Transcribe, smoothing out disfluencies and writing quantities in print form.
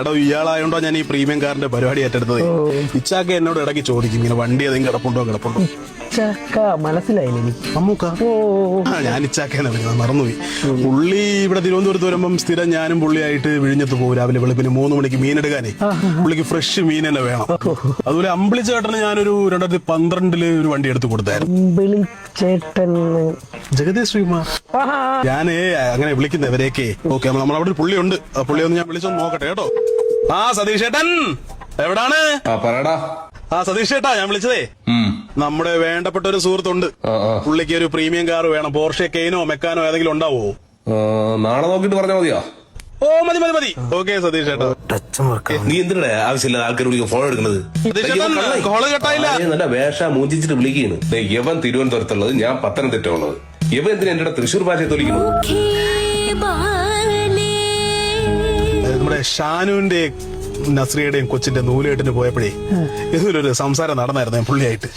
എടോ ഇയാളായോണ്ടോ ഞാൻ ഈ പ്രീമിയം കാറിന്റെ പരിപാടി ഏറ്റെടുത്തത്. ഇച്ചാക്ക എന്നോട് ഇടയ്ക്ക് ചോദിക്കും ഇങ്ങനെ വണ്ടി ഏതെങ്കിലും കിടപ്പുണ്ടോ. മനസ്സിലായില്ല അമ്മൂക്ക. ഞാൻ ഇച്ചാക്കേനെ വിളിക്കുന്നത് മറന്നുപോയി. പുള്ളി ഇവിടെ തിരുവനന്തപുരത്ത് വരുമ്പം സ്ഥിരം ഞാനും പുള്ളിയായിട്ട് വിഴിഞ്ഞത്ത് പോകും. രാവിലെ വെളുപ്പിന് 3 മണിക്ക് മീനെടുക്കാനേ. പുള്ളിക്ക് ഫ്രഷ് മീൻ തന്നെ വേണം. അതുപോലെ അമ്പിളി ചേട്ടന് ഞാനൊരു 2012 ഒരു വണ്ടി എടുത്ത് കൊടുത്തായിരുന്നു. ജഗദീഷ് ശ്രീകുമാർ. ഞാനേ അങ്ങനെ വിളിക്കുന്നവരെയൊക്കെ ഓക്കെ. നമ്മളവിടെ ഒരു പുള്ളിയുണ്ട്. ആ പുള്ളി ഒന്ന് ഞാൻ വിളിച്ചൊന്ന് നോക്കട്ടെ കേട്ടോ. സതീഷ് ചേട്ടൻ എവിടാണ്? സതീഷ് ചേട്ടാ, ഞാൻ വിളിച്ചതേ നമ്മുടെ വേണ്ടപ്പെട്ട ഒരു സുഹൃത്തുണ്ട്. പുള്ളിക്ക് ഒരു പ്രീമിയം കാർ വേണം. പോർഷെ കെയ്നോ മെക്കാനോ ഏതെങ്കിലും ഉണ്ടാവോ? നാളെ നോക്കിട്ട് പറഞ്ഞാൽ മതിയോ? മതി. ഓക്കെ സതീഷ് ചേട്ടാ. നീ എന്തിനാ ആവശ്യമില്ല ആൾക്കാർ വിളിക്കും ഫോൺ എടുക്കുന്നത്? കോള് കെട്ടായില്ല. നല്ല വേഷ മൂഞ്ചിച്ചിട്ട് വിളിക്കുന്നു. യവൻ തിരുവനന്തപുരത്തുള്ളത്, ഞാൻ പത്തനംതിട്ട ഉള്ളത്. യവൻ എന്തിനാ എന്റെ തൃശ്ശൂർ ഭാഷയെ തോലിക്കുന്നത്? നമ്മുടെ ഷാനുവിന്റെ നസ്രിയുടെയും കൊച്ചിന്റെ നൂലേട്ടിന് പോയപ്പോഴേ ഇതിലൊരു സംസാരം നടന്നായിരുന്നു പുള്ളിയായിട്ട്.